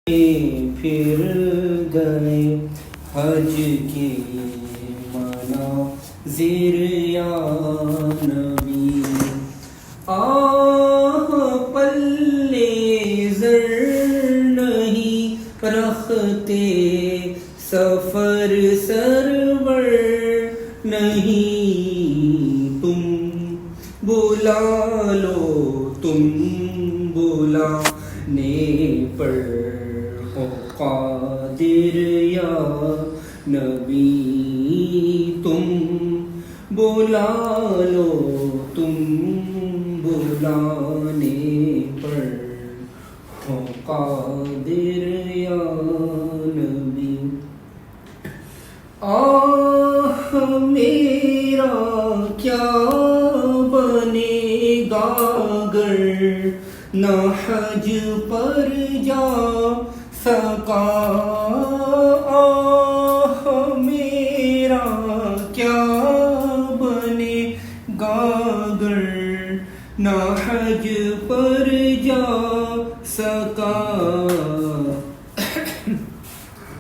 پھر گئے حج کے مناظر یا نبی، آہ پلے زر نہیں رکھتے سفر سرور نہیں، تم بلا لو تم بلانے پر ہو قادر یا نبی، تم بلا لو تم بلانے پر ہو قادر یا نبی، آہ میرا کیا بنے گا گر نہ حج پر جا سکا، آہ میرا کیا بنے گا گر نہ حج پر